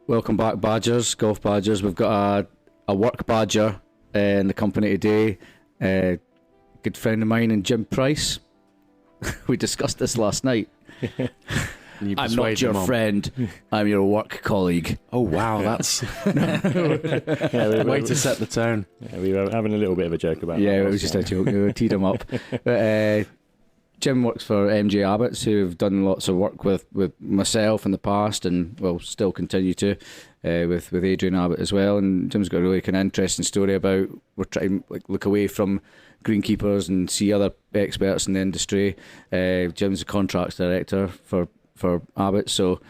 Welcome back, Badgers, Golf Badgers. We've got a work badger in the company today. Good friend of mine and Jim Price. We discussed this last night. I'm not your friend. I'm your work colleague. Oh wow, that's way to set the tone. Yeah, we were having a little bit of a joke about. Yeah, it was just a joke. We teed him up. But, Jim works for MJ Abbott, who've done lots of work with myself in the past, and will still continue to with Adrian Abbott as well. And Jim's got a really kind of interesting story about we're trying to look away from greenkeepers and see other experts in the industry. Jim's a contracts director for Abbott, so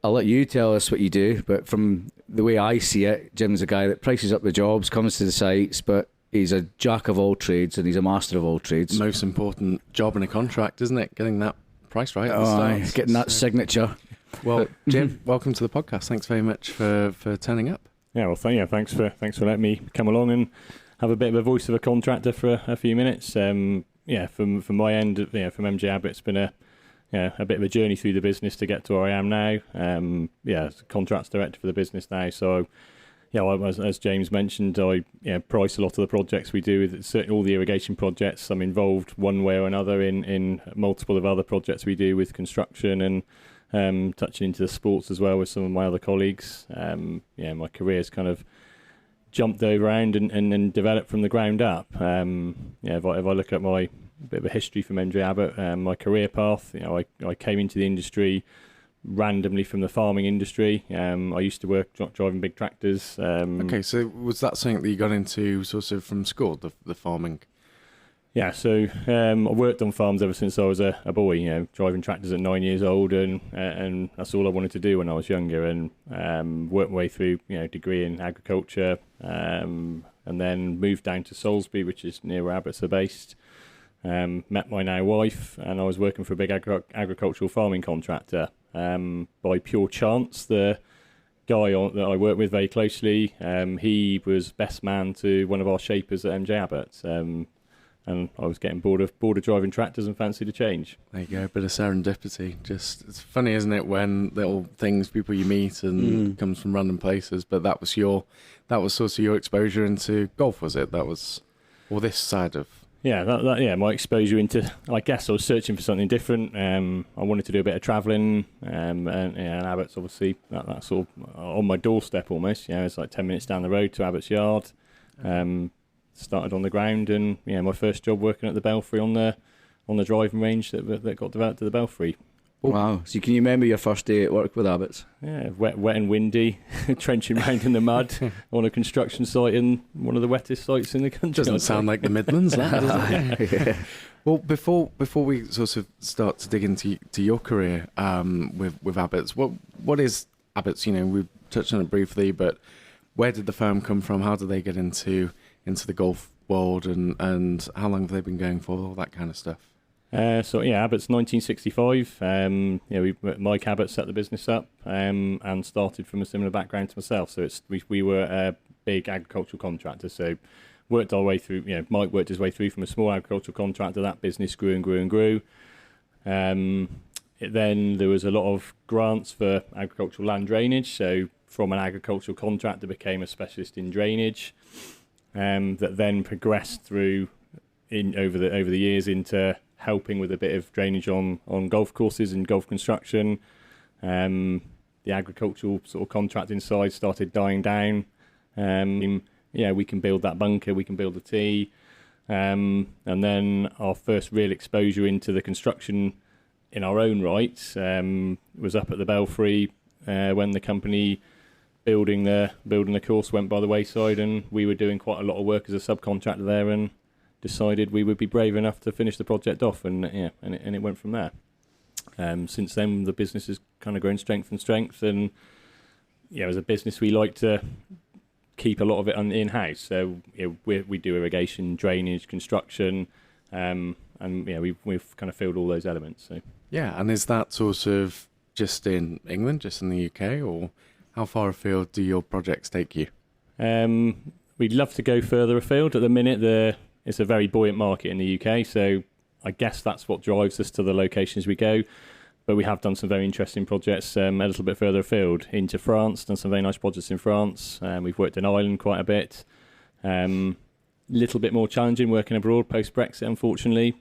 I'll let you tell us what you do. But from the way I see it, Jim's a guy that prices up the jobs, comes to the sites, but he's a jack of all trades and he's a master of all trades. Most important job in a contract, isn't it? Getting that price right at the start. Getting that signature. Well, Jim, welcome to the podcast. Thanks very much for turning up. Yeah, well, thanks for letting me come along and have a bit of a voice of a contractor for a few minutes. From my end, from MJ Abbott, it's been a bit of a journey through the business to get to where I am now. As a contracts director for the business now. So, as James mentioned, I price a lot of the projects we do. Certainly all the irrigation projects, I'm involved one way or another in multiple of other projects we do with construction and touching into the sports as well with some of my other colleagues. My career's kind of jumped around and developed from the ground up. If I look at my bit of a history from MJ Abbott, my career path, I came into the industry randomly from the farming industry. I used to work driving big tractors. Okay, so was that something that you got into sort of from school, the farming? Yeah, so I worked on farms ever since I was a boy, driving tractors at 9 years old, and that's all I wanted to do when I was younger, and worked my way through, degree in agriculture, and then moved down to Salisbury, which is near where Abbotts are based. Met my now wife, and I was working for a big agricultural farming contractor. By pure chance, the guy that I work with very closely, he was best man to one of our shapers at MJ Abbott, and I was getting bored of driving tractors and fancied a change. There you go, a bit of serendipity. It's funny, isn't it, when little things, people you meet, and comes from random places. But that was sort of your exposure into golf, was it? Or this side of. Yeah, my exposure into, I guess I was searching for something different. I wanted to do a bit of travelling, and Abbott's obviously that's sort of on my doorstep almost. It's like 10 minutes down the road to Abbott's yard. Started on the ground, and my first job working at the Belfry on the driving range that got developed to the Belfry. Wow! So can you remember your first day at work with Abbott? Yeah, wet and windy, trenching around in the mud on a construction site in one of the wettest sites in the country. Doesn't sound like the Midlands, that, does it? Yeah. Well, before we sort of start to dig into your career with Abbott's, what is Abbott's? We touched on it briefly, but where did the firm come from? How did they get into the golf world, and how long have they been going for? All that kind of stuff. Abbott's 1965. Mike Abbott set the business up and started from a similar background to myself. So we were a big agricultural contractor. So worked our way through. Mike worked his way through from a small agricultural contractor. That business grew and grew and grew. Then there was a lot of grants for agricultural land drainage. So from an agricultural contractor became a specialist in drainage. That then progressed through over the years into helping with a bit of drainage on golf courses and golf construction. The agricultural sort of contracting side started dying down. We can build that bunker, we can build a tee. And then our first real exposure into the construction in our own right was up at the Belfry when the company building the course went by the wayside, and we were doing quite a lot of work as a subcontractor there, and decided we would be brave enough to finish the project off, and it went from there. Since then, the business has kind of grown strength and strength, and as a business, we like to keep a lot of it in-house. So we do irrigation, drainage, construction, and we've kind of filled all those elements. So and is that sort of just in England, just in the UK, or how far afield do your projects take you? We'd love to go further afield. At the minute, it's a very buoyant market in the UK, so I guess that's what drives us to the locations we go. But we have done some very interesting projects a little bit further afield into France, done some very nice projects in France. We've worked in Ireland quite a bit. Little bit more challenging working abroad post-Brexit, unfortunately.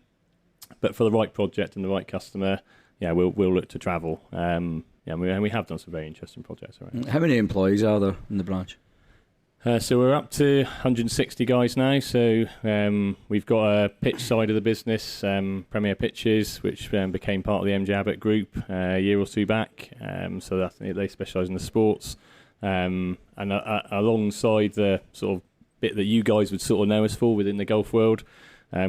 But for the right project and the right customer, we'll look to travel. And we have done some very interesting projects. Right? How many employees are there in the branch? So we're up to 160 guys now. So we've got a pitch side of the business, Premier Pitches, which became part of the MJ Abbott group a year or two back. So that, they specialise in the sports. And alongside the sort of bit that you guys would sort of know us for within the golf world,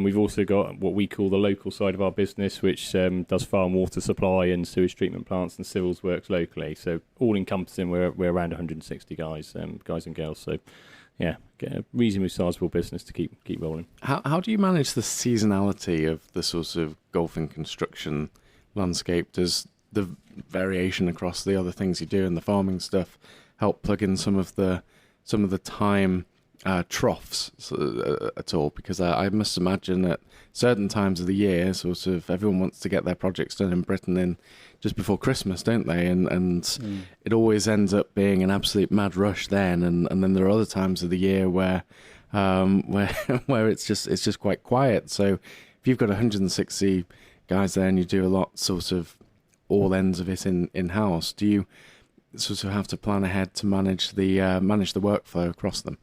we've also got what we call the local side of our business, which does farm water supply and sewage treatment plants and civils works locally. So all encompassing, we're around 160 guys and girls. So get a reasonably sizable business to keep rolling. How do you manage the seasonality of the sort of golf and construction landscape? Does the variation across the other things you do and the farming stuff help plug in some of the time troughs at all? Because I must imagine that certain times of the year, sort of everyone wants to get their projects done in Britain in just before Christmas, don't they? And it always ends up being an absolute mad rush then. And then there are other times of the year where it's just quite quiet. So if you've got 160 guys there and you do a lot sort of all ends of it in house, do you sort of have to plan ahead to manage the workflow across them?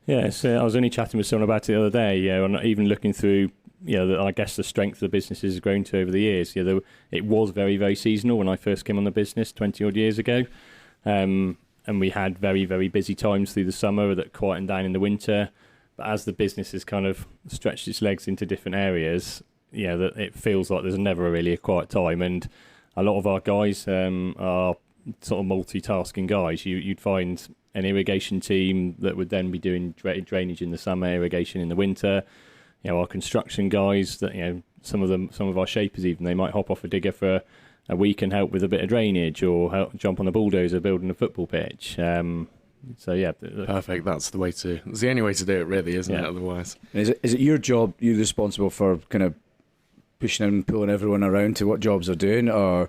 Yeah, so I was only chatting with someone about it the other day, and even looking through, I guess the strength of the business has grown to over the years. It was very, very seasonal when I first came on the business 20-odd years ago, and we had very, very busy times through the summer that quietened down in the winter. But as the business has kind of stretched its legs into different areas, that it feels like there's never really a quiet time, and a lot of our guys are sort of multitasking guys. You'd find an irrigation team that would then be doing drainage in the summer, irrigation in the winter. Our construction guys, that some of our shapers even, they might hop off a digger for a week and help with a bit of drainage, or help jump on a bulldozer building a football pitch. Perfect. That's the only way to do it, really, isn't it? Otherwise, is it your job? You're responsible for kind of pushing and pulling everyone around to what jobs they're doing, or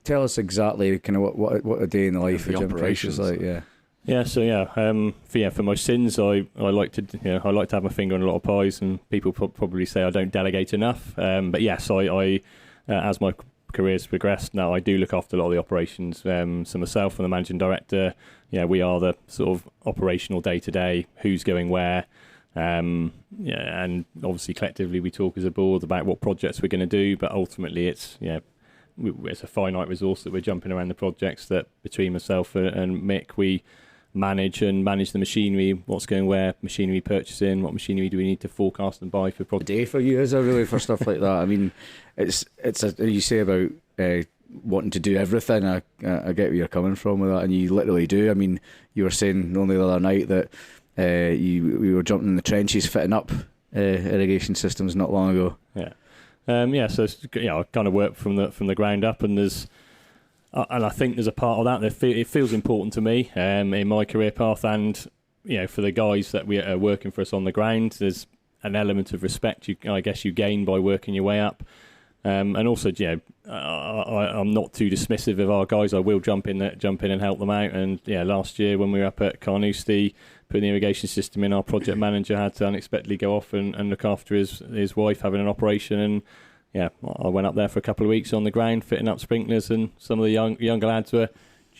tell us exactly kind of what a day in the life of Jim Price is like. For my sins, I like to have my finger on a lot of pies, and people probably say I don't delegate enough. But yes, I as my career's progressed now, I do look after a lot of the operations. So myself and the managing director, we are the sort of operational day to day, who's going where. And obviously collectively we talk as a board about what projects we're going to do, but ultimately it's a finite resource that we're jumping around the projects, that between myself and Mick we manage the machinery, what's going where, machinery purchasing, what machinery do we need to forecast and buy for projects. A day for you, is it really, for stuff like that? I mean, it's you say about wanting to do everything. I get where you're coming from with that, and you literally do. I mean, you were saying only the other night that we were jumping in the trenches fitting up irrigation systems not long ago. So I kind of work from the ground up, and I think there's a part of that it feels important to me in my career path, and for the guys that we are working for us on the ground, there's an element of respect I guess you gain by working your way up, and also I'm not too dismissive of our guys. I will jump in and help them out. And last year when we were up at Carnoustie putting the irrigation system in, our project manager had to unexpectedly go off and look after his wife having an operation, and I went up there for a couple of weeks on the ground fitting up sprinklers, and some of the younger lads were, do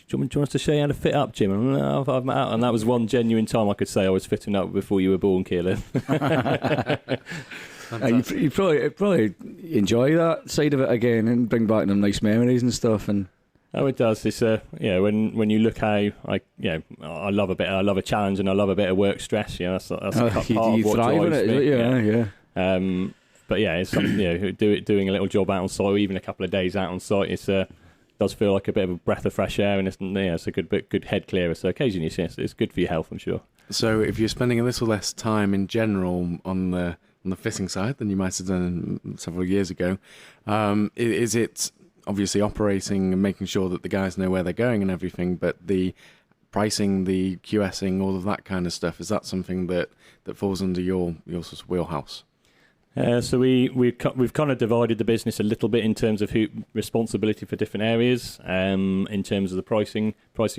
you want us to show you how to fit up, Jim? And and that was one genuine time I could say I was fitting up before you were born, Keelan. You probably enjoy that side of it again and bring back them nice memories and stuff. And it does. It's when you look how I love a challenge, and I love a bit of work stress. That's part of what drives me. But it's something, doing a little job out on site, or even a couple of days out on site, does feel like a bit of a breath of fresh air, and it's a good head clearer. So occasionally it's good for your health, I'm sure. So if you're spending a little less time in general on the fitting side than you might have done several years ago, is it obviously operating and making sure that the guys know where they're going and everything, but the pricing, the QSing, all of that kind of stuff, is that something that falls under your sort of wheelhouse? So we've kind of divided the business a little bit in terms of who responsibility for different areas. In terms of the pricing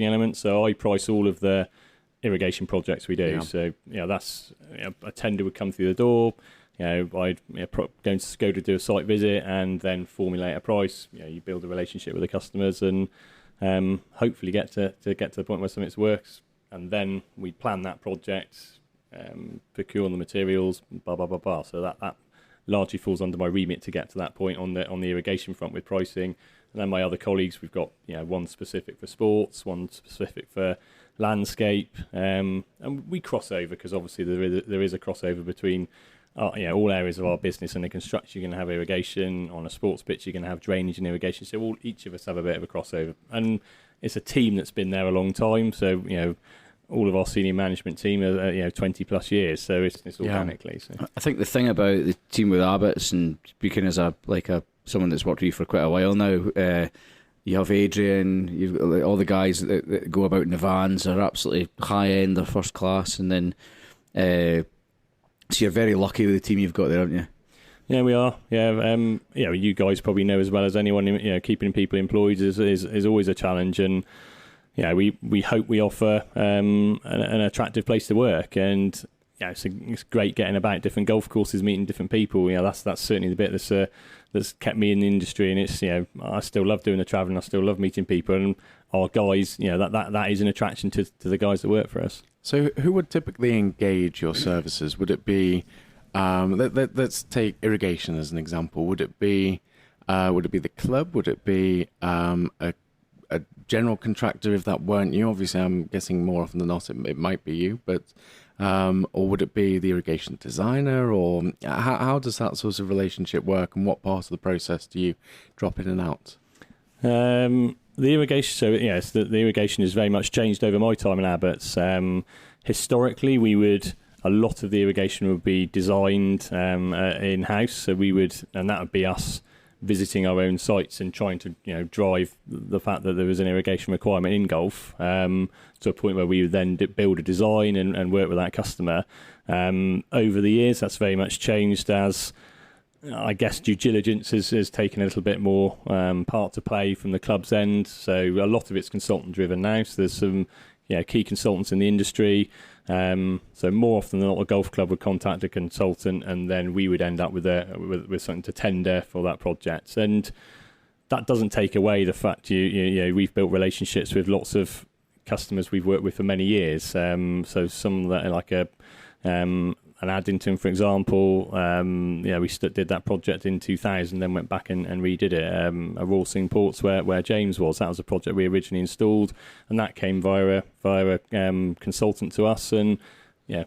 element, so I price all of the irrigation projects we do. Yeah. So that's a tender would come through the door. I'd go to do a site visit and then formulate a price. You build a relationship with the customers and hopefully get to the point where something works, and then we plan that project, procure the materials, blah blah blah blah. So that largely falls under my remit to get to that point on the irrigation front with pricing. And then my other colleagues, we've got one specific for sports, one specific for landscape, and we cross over because obviously there is a crossover between all areas of our business. And in construction, you're going to have irrigation. On a sports pitch, you're going to have drainage and irrigation. So each of us have a bit of a crossover, and it's a team that's been there a long time. So all of our senior management team are 20 plus years, so it's organically. So. I think the thing about the team with Abbott's, and speaking as someone that's worked with you for quite a while now, you have Adrian, you've got all the guys that go about in the vans are absolutely high end, they're first class, and then so you're very lucky with the team you've got there, aren't you? Yeah, we are. Yeah, you guys probably know as well as anyone. Keeping people employed is always a challenge, and we hope we offer an attractive place to work, and it's great getting about different golf courses, meeting different people. That's certainly the bit that's kept me in the industry, and it's I still love doing the travelling, I still love meeting people, and our guys, that is an attraction to the guys that work for us. So who would typically engage your services? Would it be let's take irrigation as an example. Would it be the club? Would it be a general contractor if that weren't you? Obviously, I'm guessing more often than not it might be you, but or would it be the irrigation designer, or how does that sort of relationship work, and what part of the process do you drop in and out? The irrigation, so yes, the irrigation has very much changed over my time in Abbott's. Historically, a lot of the irrigation would be designed in-house, so that would be us visiting our own sites and trying to drive the fact that there was an irrigation requirement in golf to a point where we would then build a design and work with that customer. Over the years, that's very much changed as I guess due diligence has taken a little bit more part to play from the club's end. So a lot of it's consultant driven now. So there's some key consultants in the industry. So more often than not, a golf club would contact a consultant, and then we would end up with something to tender for that project. And that doesn't take away the fact we've built relationships with lots of customers we've worked with for many years. So some that are like an Addington, for example, we did that project in 2000, then went back and redid it. A Royal Sing Ports where James was, that was a project we originally installed, and that came via a consultant to us, and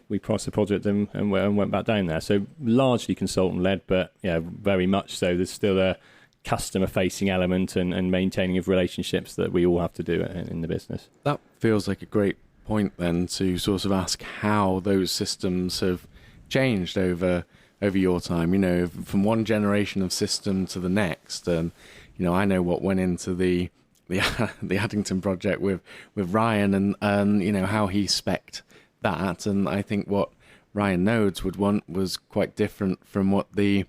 we priced the project and went back down there. So largely consultant led, but very much so. There's still a customer facing element and maintaining of relationships that we all have to do in the business. That feels like a great point then to sort of ask how those systems have changed over your time, from one generation of system to the next. And I know what went into the Addington project with Ryan and how he spec'd that, and I think what Ryan Nodes would want was quite different from what the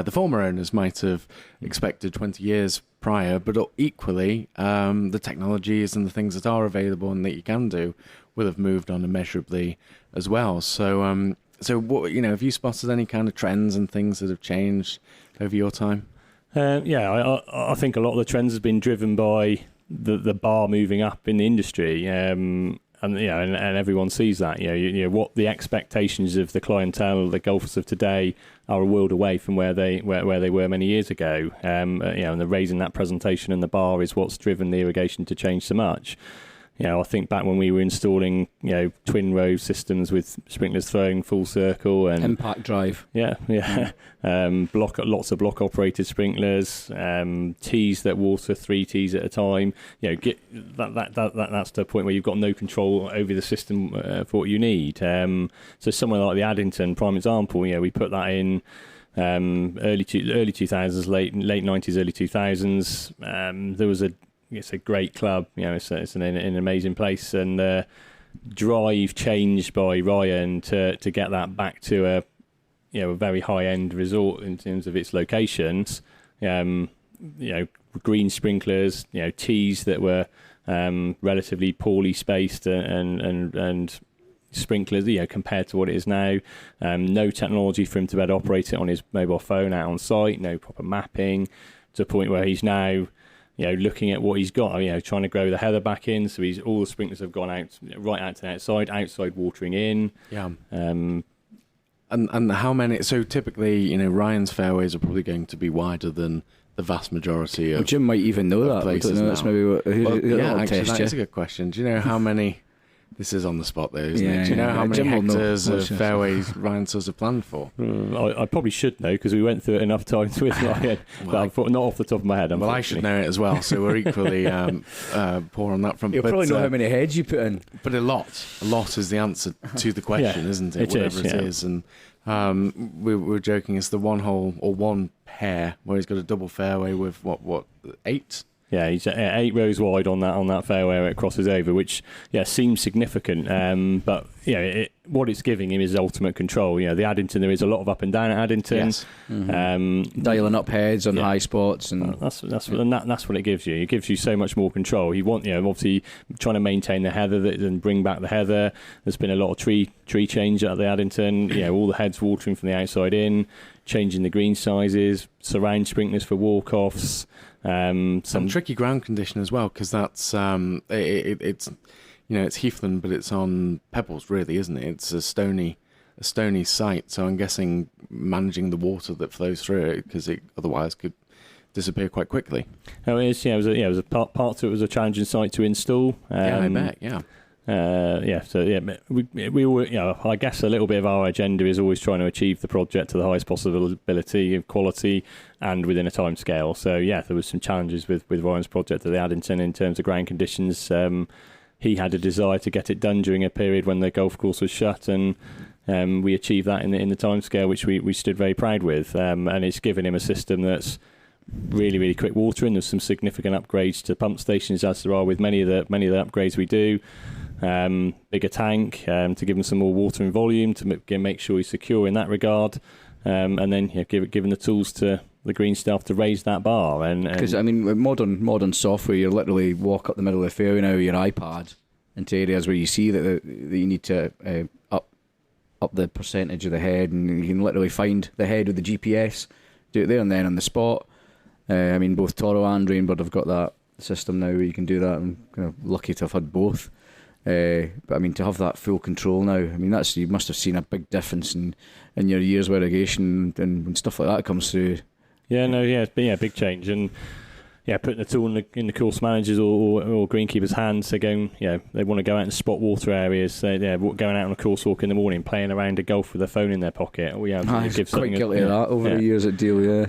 former owners might have expected 20 years prior, but equally the technologies and the things that are available and that you can do will have moved on immeasurably as well. So what, have you spotted any kind of trends and things that have changed over your time? I think a lot of the trends has been driven by the bar moving up in the industry, and everyone sees that. What the expectations of the clientele, the golfers of today, are a world away from where they were many years ago. And the raising that presentation and the bar is what's driven the irrigation to change so much. I think back when we were installing, twin row systems with sprinklers throwing full circle and impact drive. Lots of block operated sprinklers, tees that water 3 tees at a time. That's to a point where you've got no control over the system for what you need. So somewhere like the Addington, prime example. We put that in early 2000s, late 90s, early 2000s. There was it's a great club, it's an amazing place, and drive changed by Ryan to get that back to a very high-end resort in terms of its locations. Green sprinklers, tees that were relatively poorly spaced and sprinklers, compared to what it is now. No technology for him to be able to operate it on his mobile phone out on site. No proper mapping, to a point where he's now, looking at what he's got. Trying to grow the heather back in. So all the sprinklers have gone out right out to the outside watering in. Yeah. And how many? So typically, Ryan's fairways are probably going to be wider than the vast majority of. Well, Jim might even know that. Places That's maybe what. That's a good question. Do you know how many? This is on the spot, though, isn't it? Do you know how many hectares of fairways Ryan Suss have planned for? I probably should know, because we went through it enough times with Ryan. But not off the top of my head. Well, I should know it as well, so we're equally poor on that front. You'll probably know how many heads you put in. But a lot is the answer to the question, isn't it? Whatever it is. And we were joking, it's the one hole or one pair where he's got a double fairway with what 8? Yeah, he's 8 rows wide on that fairway where it crosses over, which seems significant. But what it's giving him is ultimate control. The Addington, there is a lot of up and down at Addington. Yes. Mm-hmm. Dialing up heads on high spots, and that's what it gives you. It gives you so much more control. You want obviously trying to maintain the heather and bring back the heather. There's been a lot of tree change at the Addington. All the heads watering from the outside in, changing the green sizes, surround sprinklers for walk-offs. Some tricky ground condition as well, because that's it's heathland, but it's on pebbles, really, isn't it? It's a stony site, so I'm guessing managing the water that flows through it, because it otherwise could disappear quite quickly. Oh, it is. It was a part to it was a challenging site to install. I bet. Yeah. We were, I guess a little bit of our agenda is always trying to achieve the project to the highest possibility of quality and within a time scale. So there was some challenges with Ryan's project at the Addington in terms of ground conditions. He had a desire to get it done during a period when the golf course was shut, and we achieved that in the time scale, which we stood very proud with. And it's given him a system that's really, really quick watering. There's some significant upgrades to pump stations, as there are with many of the upgrades we do. Bigger tank to give him some more water and volume to make sure he's secure in that regard, and then given the tools to the green staff to raise that bar. Because with modern software, you literally walk up the middle of the fairway now with your iPad into areas where you see that you need to up the percentage of the head, and you can literally find the head with the GPS, do it there and then on the spot. Both Toro and Rainbird have got that system now where you can do that. I'm kind of lucky to have had both. But to have that full control now, you must have seen a big difference in your years of irrigation and when stuff like that comes through. It's been a big change, and putting the tool in the course managers or greenkeepers' hands. So they want to go out and spot water areas. Going out on a course walk in the morning, playing around a golf with their phone in their pocket. I've quite guilty of that over the years at Deal.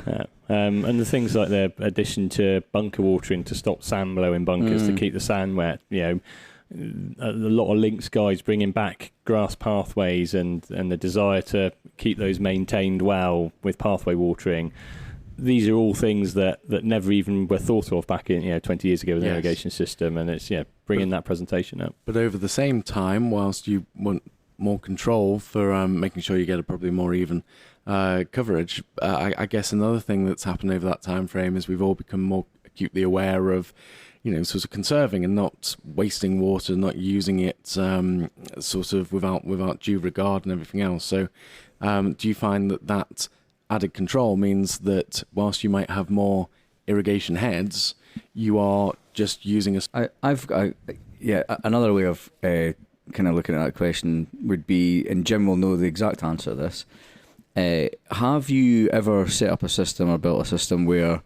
And the things like the addition to bunker watering to stop sand blowing bunkers to keep the sand wet. A lot of links guys bringing back grass pathways and the desire to keep those maintained well with pathway watering. These are all things that never even were thought of back in 20 years ago with the irrigation system, and it's bringing that presentation up. But over the same time, whilst you want more control for making sure you get a probably more even coverage, I guess another thing that's happened over that time frame is we've all become more acutely aware of sort of conserving and not wasting water, not using it sort of without due regard and everything else. So do you find that added control means that whilst you might have more irrigation heads, you are just using another way of kind of looking at that question would be, and Jim will know the exact answer to this, have you ever set up a system or built a system where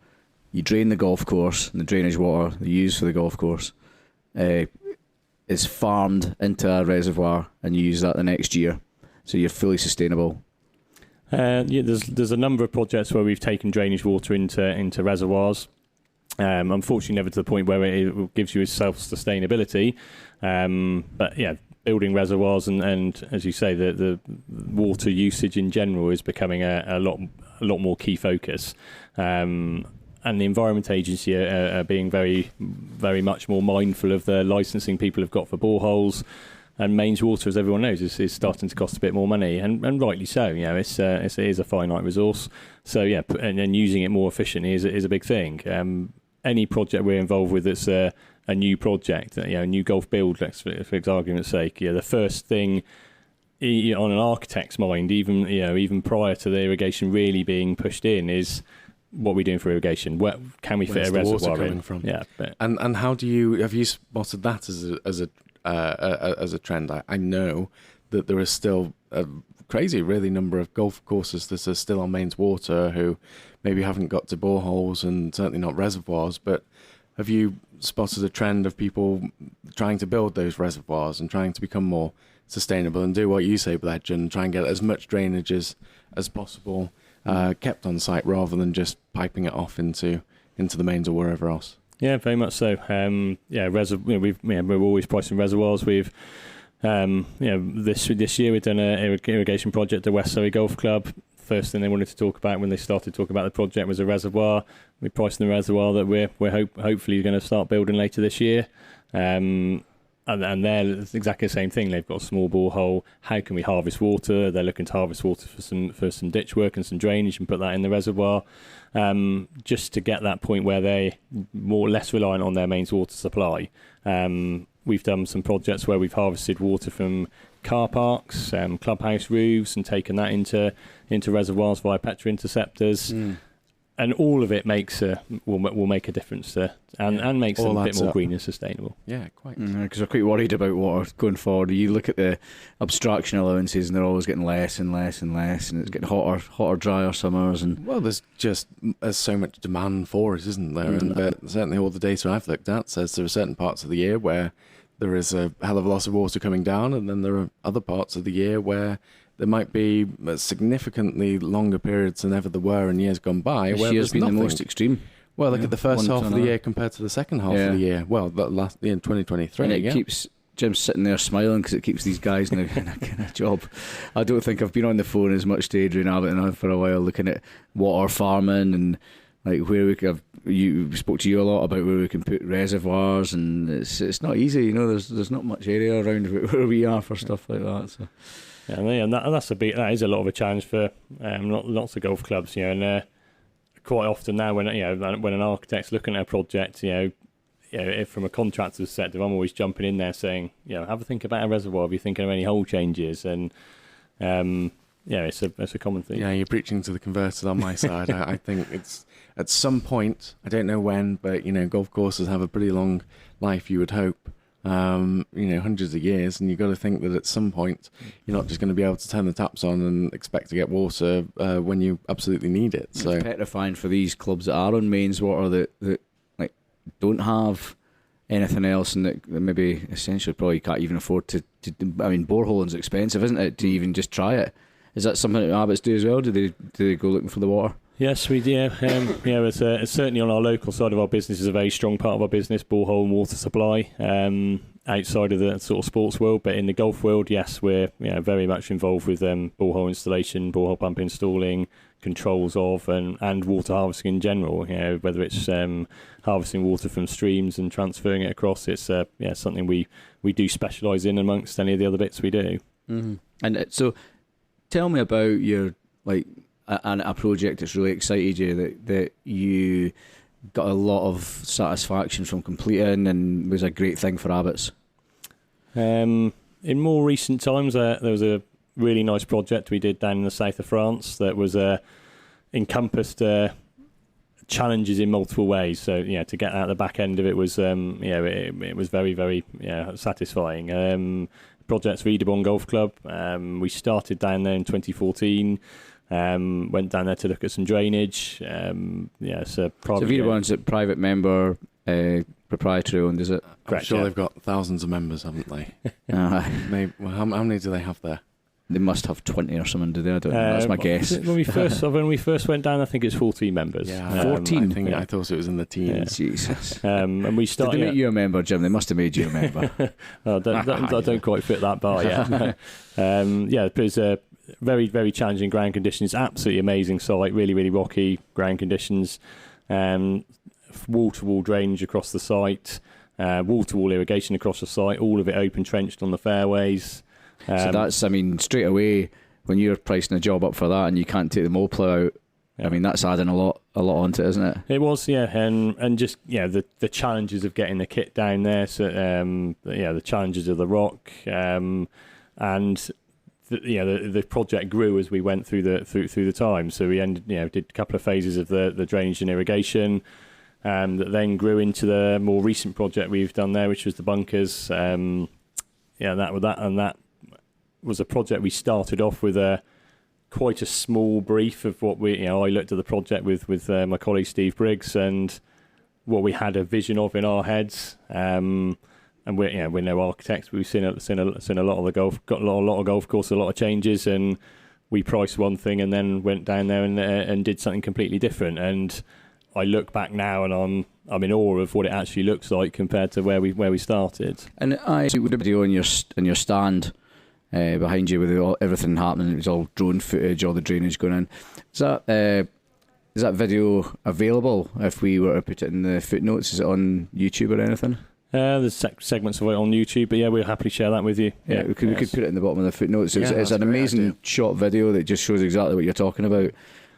you drain the golf course and the drainage water you use for the golf course is farmed into a reservoir and you use that the next year, so you're fully sustainable? There's a number of projects where we've taken drainage water into reservoirs. Unfortunately, never to the point where it gives you self-sustainability. But building reservoirs and as you say, the water usage in general is becoming a lot more key focus. And the Environment Agency are being very, very much more mindful of the licensing people have got for boreholes. And mains water, as everyone knows, is starting to cost a bit more money, and rightly so. You know, it is a finite resource. So yeah, and using it more efficiently is a big thing. Any project we're involved with that's a new project, you know, a new golf build, for argument's sake, the first thing on an architect's mind, even prior to the irrigation really being pushed in, is what we're doing for irrigation. Where can we fit a reservoir in? From? Yeah, and how have you spotted that as a trend? I know that there is still a crazy really number of golf courses that are still on mains water who maybe haven't got to boreholes and certainly not reservoirs, but have you spotted a trend of people trying to build those reservoirs and trying to become more sustainable and do what you say, Bledge, and try and get as much drainage as possible kept on site rather than just piping it off into the mains or wherever else? Yeah, very much so. We're always pricing reservoirs. We've this year we've done an irrigation project at West Surrey Golf Club. First thing they wanted to talk about when they started talking about the project was a reservoir. We priced the reservoir that we're hopefully going to start building later this year. And they're exactly the same thing. They've got a small borehole. How can we harvest water? They're looking to harvest water for some ditch work and some drainage and put that in the reservoir, just to get that point where they're less reliant on their mains water supply. We've done some projects where we've harvested water from car parks, clubhouse roofs, and taken that into reservoirs via petro interceptors. And all of it will make a difference and makes them a bit more green and sustainable. Yeah, quite. Because we're quite worried about water going forward. You look at the abstraction allowances, and they're always getting less and less and less, and it's getting hotter, drier summers. And well, there's so much demand for it, isn't there? And certainly all the data I've looked at says there are certain parts of the year where there is a hell of a lot of water coming down, and then there are other parts of the year where there might be significantly longer periods than ever there were in years gone by. This year's been the most extreme. Well, look at the first half of the year compared to the second half of the year. Well, that last in 2023. And it keeps Jim's sitting there smiling because it keeps these guys in a kind of job. I don't think I've been on the phone as much to Adrian Abbott and I for a while, looking at water farming and like where we could. We spoke to you a lot about where we can put reservoirs, and it's not easy. You know, there's not much area around where we are for stuff like that. So. Yeah, and that is a lot of a challenge for lots of golf clubs, you know, and quite often now when an architect's looking at a project, if from a contractor's perspective, I'm always jumping in there saying, have a think about a reservoir. Are you thinking of any hole changes? And it's a common thing. Yeah, you're preaching to the converted on my side. I think it's at some point, I don't know when, but golf courses have a pretty long life, you would hope. Hundreds of years, and you've got to think that at some point you're not just going to be able to turn the taps on and expect to get water when you absolutely need it. So it's petrifying for these clubs that are on mains water that like don't have anything else, and that maybe essentially probably can't even afford to. I mean, boreholing is expensive, isn't it? To even just try it. Is that something that Abbott's do as well? Do they go looking for the water? Yes, we do. It's certainly on our local side of our business is a very strong part of our business, borehole and water supply, outside of the sort of sports world. But in the golf world, yes, we're very much involved with borehole installation, borehole pump installing, controls of, and water harvesting in general. Whether it's harvesting water from streams and transferring it across, it's something we do specialise in amongst any of the other bits we do. Mm-hmm. And so, tell me about your a project that's really excited you, that you got a lot of satisfaction from completing and was a great thing for Abbott's. In more recent times, there was a really nice project we did down in the south of France that was encompassed challenges in multiple ways. So to get out the back end of it was it was very, very satisfying. Project's Riedebon Golf Club. We started down there in 2014. Went down there to look at some drainage. It's a private. So Riedebon's a private member, proprietary owned, is it? I'm sure they've got thousands of members, haven't they? Maybe, how many do they have there? They must have 20 or something, do they? I don't know. That's my guess. When we first went down, I think it's 14 members. Yeah, 14. I thought it was in the teens. Yeah. Jesus. And we started. Did they make you a member, Jim? They must have made you a member. I don't quite fit that bar yet. It was very, very challenging ground conditions. Absolutely amazing site. Really, really rocky ground conditions. Wall-to-wall drainage across the site. wall-to-wall irrigation across the site, all of it open trenched on the fairways. So that's, I mean, straight away when you're pricing a job up for that and you can't take the mow plough out, I mean, that's adding a lot onto it, isn't it? It was, yeah, and just the challenges of getting the kit down there, so the challenges of the rock, and the project grew as we went through the time. So we did a couple of phases of the drainage and irrigation, that then grew into the more recent project we've done there, which was the bunkers. That was a project we started off with quite a small brief of what I looked at the project with my colleague Steve Briggs and what we had a vision of in our heads. And we're no architects, but we've seen a lot of the golf, got a lot of golf course, a lot of changes, and we priced one thing and then went down there and did something completely different. And I look back now and I'm in awe of what it actually looks like compared to where we started. And I see the video in your stand behind you with everything happening. It was all drone footage, all the drainage going in. Is that video available if we were to put it in the footnotes? Is it on YouTube or anything? There's segments of it on YouTube, but we'll happily share that with you. Yeah, we could put it in the bottom of the footnotes. It's an amazing short video that just shows exactly what you're talking about,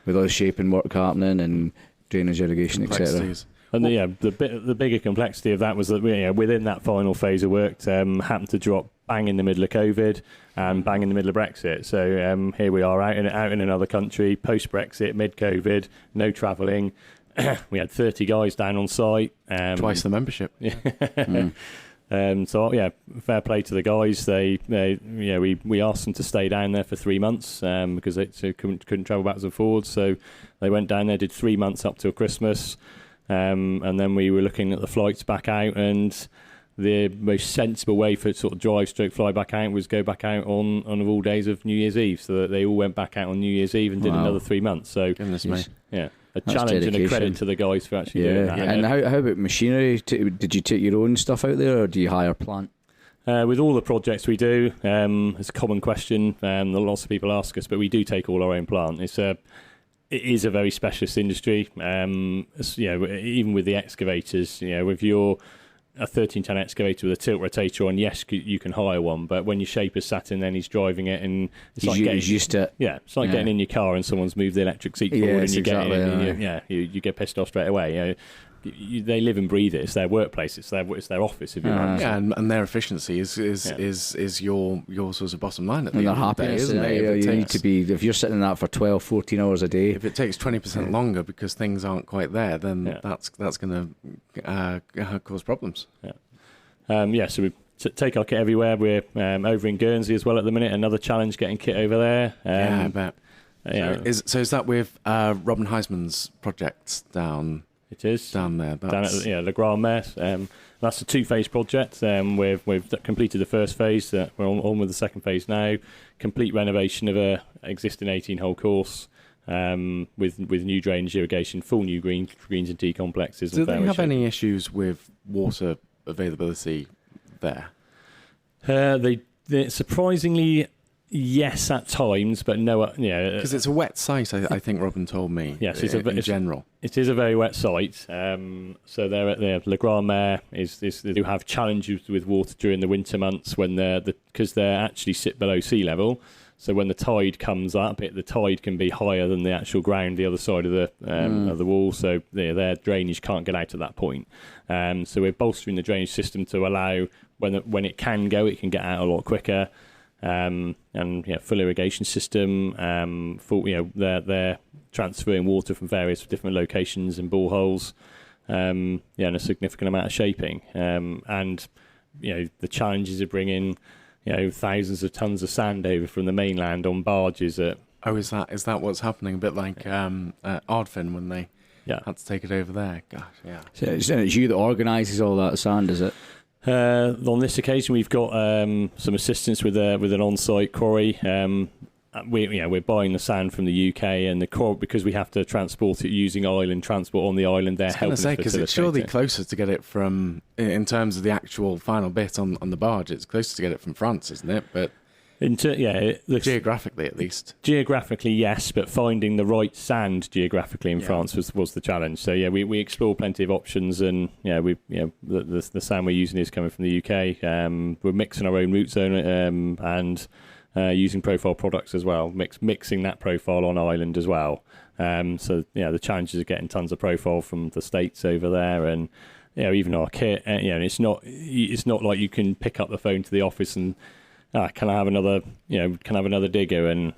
with all the shaping work happening and drainage, irrigation, etc. And the bigger complexity of that was that within that final phase of work happened to drop bang in the middle of COVID and bang in the middle of Brexit. So here we are out in another country, post Brexit, mid COVID, no travelling. We had 30 guys down on site. Twice the membership. So fair play to the guys. We asked them to stay down there for 3 months because they couldn't travel backwards and forwards. So they went down there, did 3 months up till Christmas, and then we were looking at the flights back out. And the most sensible way for sort of fly back out was go back out on all days of New Year's Eve. So that they all went back out on New Year's Eve and did another 3 months. So goodness me. Yeah. That's challenge dedication. And a credit to the guys for actually doing that. And how about machinery? Did you take your own stuff out there, or do you hire plant? With all the projects we do, it's a common question that lots of people ask us, but we do take all our own plant. It is a very specialist industry. Even with the excavators, if you're a 13-ton excavator with a tilt rotator on, yes, you can hire one, but when your shaper's sat in, then he's driving it, and it's like getting used to it. Yeah, it's like getting in your car and someone's moved the electric seat forward, and you get in, and you get pissed off straight away. They live and breathe it. It's their workplace. It's their office. If you like. Yeah, and their efficiency is your sort of bottom line at the end of the day, isn't it? You need to be, if you're sitting in that for 12, 14 hours a day. If it takes 20% longer because things aren't quite there, then that's going to cause problems. So we take our kit everywhere. We're over in Guernsey as well at the minute. Another challenge getting kit over there. I bet. So is that with Robin Heisman's project down? It is down there. Down at Le Grand Mare. That's a 2-phase project. We've completed the first phase. We're on with the second phase now. Complete renovation of a existing 18-hole course with new drainage, irrigation, full new greens and tee complexes. Do they have any issues with water availability there? They surprisingly. Yes, at times, but no. Because it's a wet site, I think Robin told me. Yes, in general, it is a very wet site. So they're at Le Grand Mare. They do have challenges with water during the winter months because they actually sit below sea level. So when the tide comes up, the tide can be higher than the actual ground, the other side of the wall. So their drainage can't get out at that point. So we're bolstering the drainage system to allow when it can go, it can get out a lot quicker. Full irrigation system. They're transferring water from various different locations and boreholes. And a significant amount of shaping. The challenges of bringing thousands of tons of sand over from the mainland on barges. Is that what's happening? A bit like Ardfin when they had to take it over there. Gosh, yeah. So it's you that organises all that sand, is it? On this occasion, we've got some assistance with an on-site quarry. We're buying the sand from the UK, and the quarry, because we have to transport it using island transport on the island. They're helping facilitate. Because it's surely closer to get it from, in terms of the actual final bit on the barge. It's closer to get it from France, isn't it? But Geographically, at least. Geographically, yes, but finding the right sand geographically in France was the challenge. So we explored plenty of options, and the sand we're using is coming from the UK. We're mixing our own root zone and using profile products as well, mixing that profile on island as well. So the challenges of getting tons of profile from the States over there, and even our kit. It's not like you can pick up the phone to the office and can I have another digger, and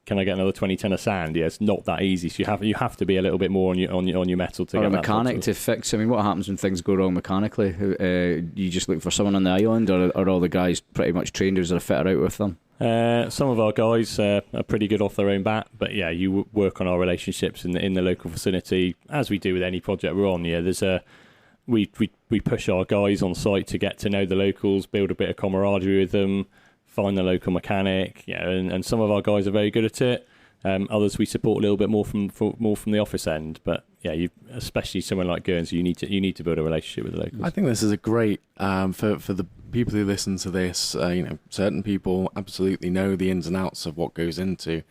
can I get another 20 ton of sand? Yeah, it's not that easy. So you have to be a little bit more on your metal to or get a mechanic to fix. I mean, what happens when things go wrong mechanically? You just look for someone on the island, or are all the guys pretty much trained? Or is there a fitter out with them? Some of our guys are pretty good off their own bat, but you work on our relationships in the local vicinity, as we do with any project we're on. We push our guys on site to get to know the locals, build a bit of camaraderie with them, find the local mechanic. And some of our guys are very good at it. Others we support a little bit more from the office end. But especially someone like Guernsey, you need to build a relationship with the locals. I think this is a great for the people who listen to this. Certain people absolutely know the ins and outs of what goes into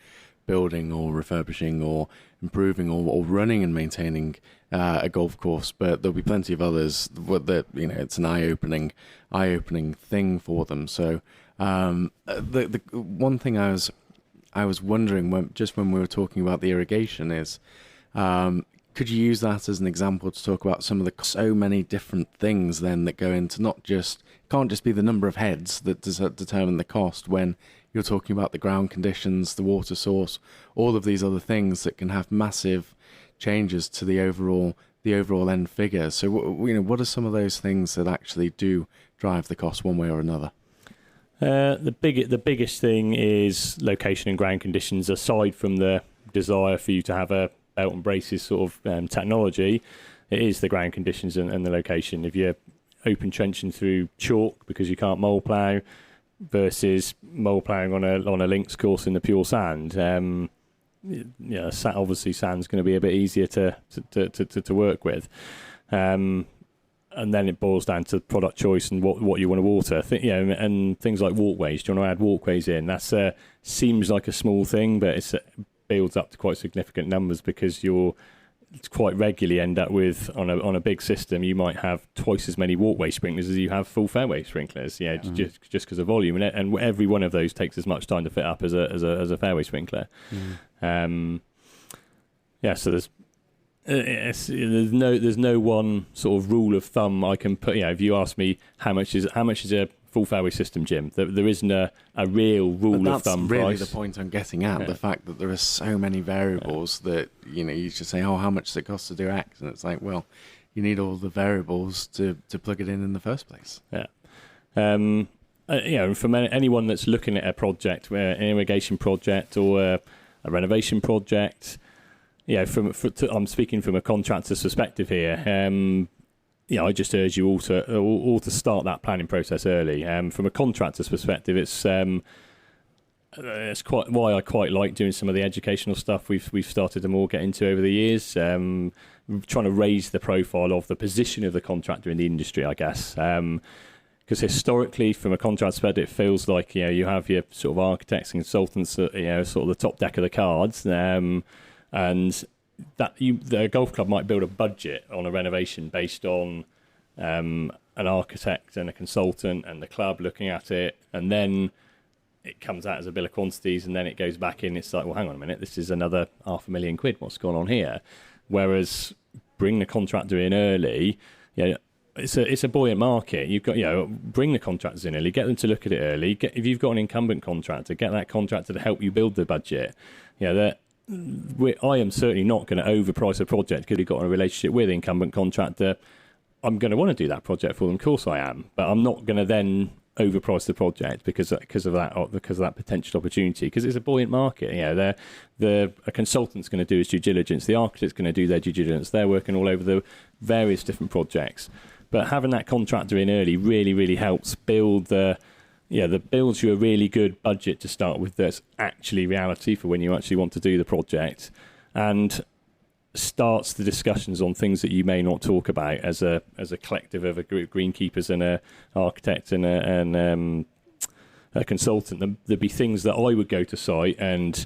building or refurbishing or improving or running and maintaining a golf course, but there'll be plenty of others that it's an eye-opening thing for them. So the one thing I was wondering when we were talking about the irrigation is, could you use that as an example to talk about some of the so many different things then that go into can't just be the number of heads that determine the cost when you're talking about the ground conditions, the water source, all of these other things that can have massive changes to the overall end figure. So what are some of those things that actually do drive the cost one way or another? The biggest thing is location and ground conditions. Aside from the desire for you to have a belt and braces sort of technology, it is the ground conditions and the location. If you're open trenching through chalk because you can't mole plough versus mole ploughing on a links course in the pure sand, obviously sand's going to be a bit easier to work with. And then it boils down to product choice and what you want to water. And things like walkways. Do you want to add walkways in? That's seems like a small thing, but it builds up to quite significant numbers because you're quite regularly end up with on a big system. You might have twice as many walkway sprinklers as you have full fairway sprinklers. Just because of volume, and every one of those takes as much time to fit up as a fairway sprinkler. So there's no one sort of rule of thumb I can put. If you ask me how much is a full fairway system, Jim, there isn't a real rule of thumb price. That's really the point I'm getting at. The fact that there are so many variables that you should say, how much does it cost to do X, and it's like, well, you need all the variables to plug it in the first place. From anyone that's looking at a project, an irrigation project or a renovation project, I'm speaking from a contractor's perspective here. I just urge you all to start that planning process early. From a contractor's perspective, it's quite why I quite like doing some of the educational stuff we've started to more get into over the years. Trying to raise the profile of the position of the contractor in the industry, I guess. Because historically, from a contractor's perspective, it feels like you have your sort of architects and consultants, sort of the top deck of the cards, and that the golf club might build a budget on a renovation based on an architect and a consultant and the club looking at it, and then it comes out as a bill of quantities, and then it goes back in. It's like, well, hang on a minute, this is another £500,000. What's going on here? Whereas bring the contractor in early, it's a buoyant market. You've got bring the contractors in early, get them to look at it early. If you've got an incumbent contractor, get that contractor to help you build the budget. I am certainly not going to overprice a project because we've got a relationship with the incumbent contractor. I'm going to want to do that project for them, of course I am, but I'm not going to then overprice the project because of that potential opportunity, because it's a buoyant market. A consultant's going to do his due diligence, the architect's going to do their due diligence. They're working all over the various different projects, but having that contractor in early really, really helps build that builds you a really good budget to start with that's actually reality for when you actually want to do the project, and starts the discussions on things that you may not talk about as a collective of a group of greenkeepers and an architect and a consultant, there'd be things that I would go to site and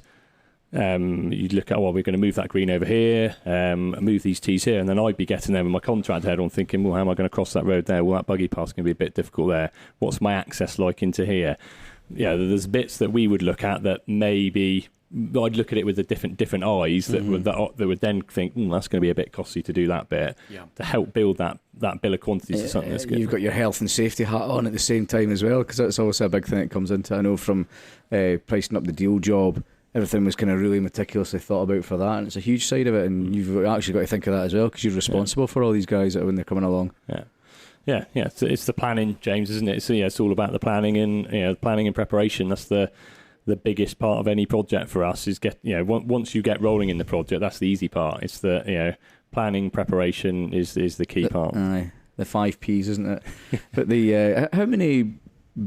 you'd look at, well, we're going to move that green over here, move these tees here, and then I'd be getting there with my contract head on thinking, well, how am I going to cross that road there? Well, that buggy path's going to be a bit difficult there. What's my access like into here? Yeah, there's bits that we would look at that maybe I'd look at it with the different eyes that would then think, that's going to be a bit costly to do that bit, to help build that bill of quantities to something that's good. You've got your health and safety hat on at the same time as well, because that's also a big thing that comes into, I know from pricing up the deal job, everything was kind of really meticulously thought about for that, and it's a huge side of it, and you've actually got to think of that as well, because you're responsible for all these guys when they're coming along. Yeah. It's the planning, James, isn't it? So it's all about the planning and planning and preparation. That's the biggest part of any project for us. Is once you get rolling in the project, that's the easy part. It's the planning, preparation is the key part. The 5 Ps, isn't it? But the how many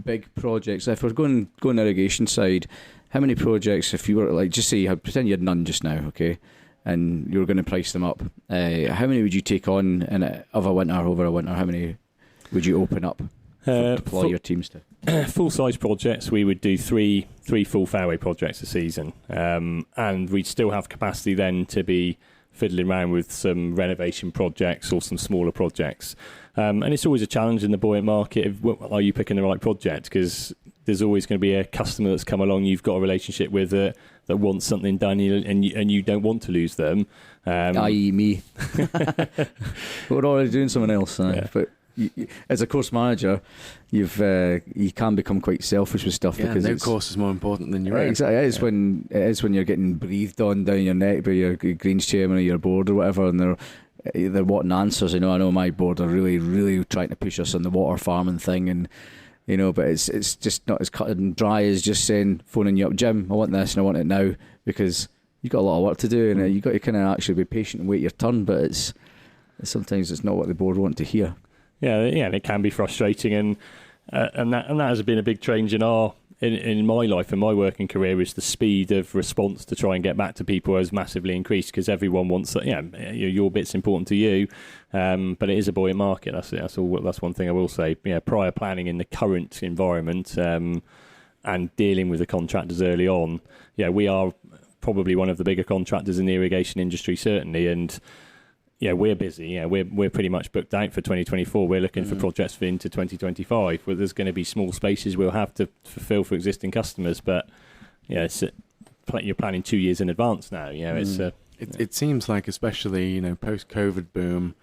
big projects? If we're going irrigation side, how many projects? If you were like, just say pretend you had none just now, okay, and you were going to price them up, how many would you take on over a winter? How many would you open up? Deploy your teams to full size projects. We would do three full fairway projects a season, and we'd still have capacity then to be fiddling around with some renovation projects or some smaller projects. And it's always a challenge in the buoyant market of, are you picking the right project? Because there's always going to be a customer that's come along you've got a relationship with that wants something done, and you don't want to lose them. I.e. me. We're already doing something else. But as a course manager, you can become quite selfish with stuff, because no course is more important than your own. Exactly, it is when you're getting breathed on down your neck by your greens chairman or your board or whatever, and they're wanting answers. I know my board are really, really trying to push us on the water farming thing, and but it's just not as cut and dry as just phoning you up, Jim, I want this and I want it now, because you've got a lot of work to do, and you've got to kind of actually be patient and wait your turn. But sometimes it's not what the board want to hear. Yeah, and it can be frustrating, and that has been a big change in my life and my working career. Is the speed of response to try and get back to people has massively increased, because everyone wants that. Your bit's important to you, but it is a buoyant market. That's one thing I will say. Prior planning in the current environment and dealing with the contractors early on. We are probably one of the bigger contractors in the irrigation industry, certainly, and. We're busy. We're pretty much booked out for 2024. We're looking for projects into 2025. Where there's going to be small spaces we'll have to fulfil for existing customers, but you're planning 2 years in advance now. It seems like, especially post-COVID boom,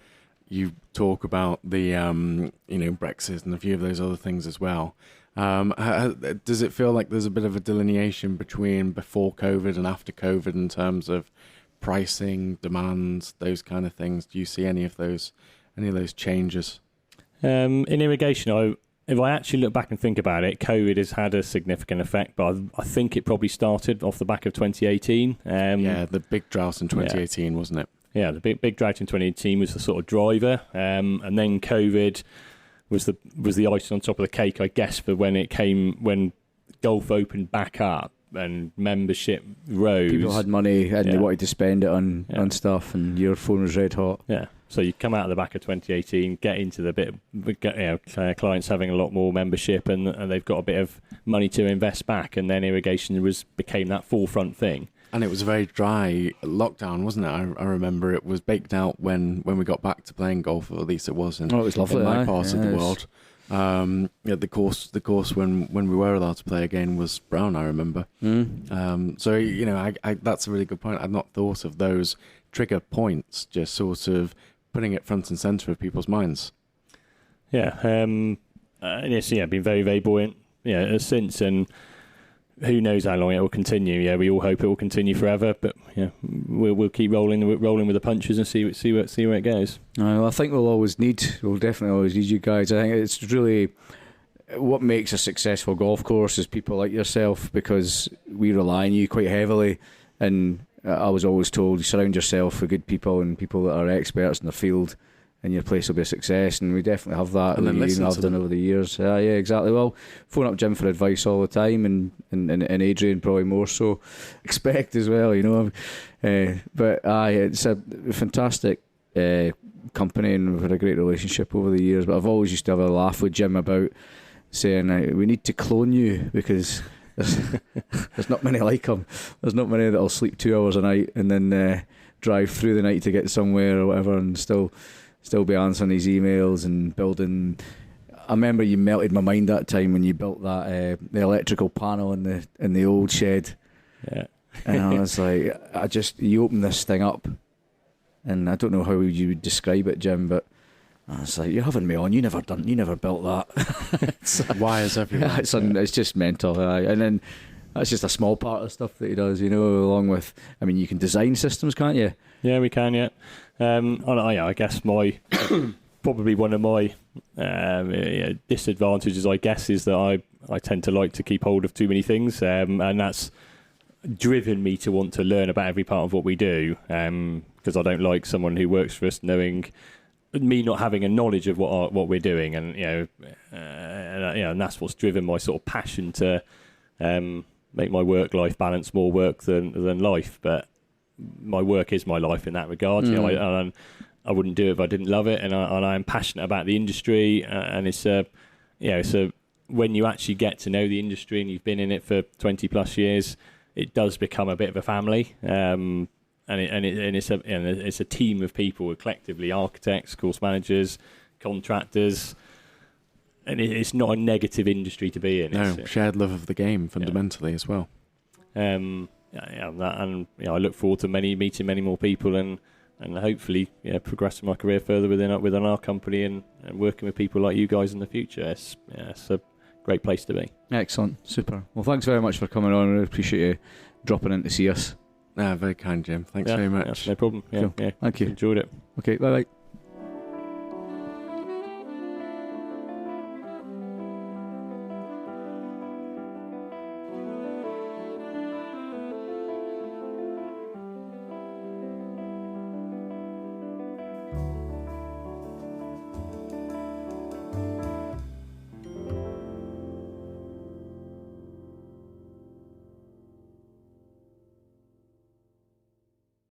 you talk about the Brexit and a few of those other things as well. Does it feel like there's a bit of a delineation between before COVID and after COVID in terms of pricing, demands, those kind of things? Do you see any of those changes? In irrigation, if I actually look back and think about it, COVID has had a significant effect, but I think it probably started off the back of 2018. The big drought in 2018, wasn't it? Yeah, the big drought in 2018 was the sort of driver, and then COVID was the icing on top of the cake, I guess, for when golf opened back up and membership rose. People had money and they wanted to spend it on stuff, and your phone was red hot. Yeah. So you come out of the back of 2018, get into the bit of clients having a lot more membership, and they've got a bit of money to invest back, and then irrigation became that forefront thing. And it was a very dry lockdown, wasn't it? I remember it was baked out when we got back to playing golf, or at least it was in, it was lovely, in my part of the world. The course when we were allowed to play again was brown, I remember. So I that's a really good point. I'd not thought of those trigger points, just sort of putting it front and centre of people's minds. And it's been very, very buoyant since, and who knows how long it will continue. We all hope it will continue forever, but we'll keep rolling with the punches and see where it goes. I think we'll definitely always need you guys. I think it's really what makes a successful golf course is people like yourself, because we rely on you quite heavily. And I was always told, surround yourself with good people and people that are experts in the field, and your place will be a success. And we definitely have that, and I've done over the years. Yeah, exactly. Well, phone up Jim for advice all the time, and Adrian probably more so. Expect as well, but it's a fantastic company, and we've had a great relationship over the years. But I've always used to have a laugh with Jim about saying we need to clone you because there's not many like him. There's not many that'll sleep 2 hours a night and then drive through the night to get somewhere or whatever, and still be answering these emails and building. I remember you melted my mind that time when you built that the electrical panel in the old shed. Yeah. And I was like, you opened this thing up, and I don't know how you would describe it, Jim, but I was like, you're having me on. You never built that. Wires everywhere. It's just mental. And then that's just a small part of the stuff that he does, along with, I mean, you can design systems, can't you? Yeah, we can, yeah. I guess probably one of my disadvantages, I guess, is that I tend to like to keep hold of too many things, and that's driven me to want to learn about every part of what we do, because I don't like someone who works for us knowing me not having a knowledge of what we're doing, and and that's what's driven my sort of passion to make my work-life balance more work than life. But my work is my life in that regard. I wouldn't do it if I didn't love it, and I am passionate about the industry, and it's when you actually get to know the industry and you've been in it for 20 plus years, it does become a bit of a family, and it's a team of people, collectively architects, course managers, contractors, and it's not a negative industry to be in. No, shared love of the game fundamentally as well. I look forward to meeting many more people and hopefully progressing my career further within our company and working with people like you guys in the future. It's a great place to be. Excellent, super. Well, thanks very much for coming on. I really appreciate you dropping in to see us. Very kind, Jim. Thanks very much. No problem. Yeah, cool. yeah. Thank you. Enjoyed it. Okay, bye-bye.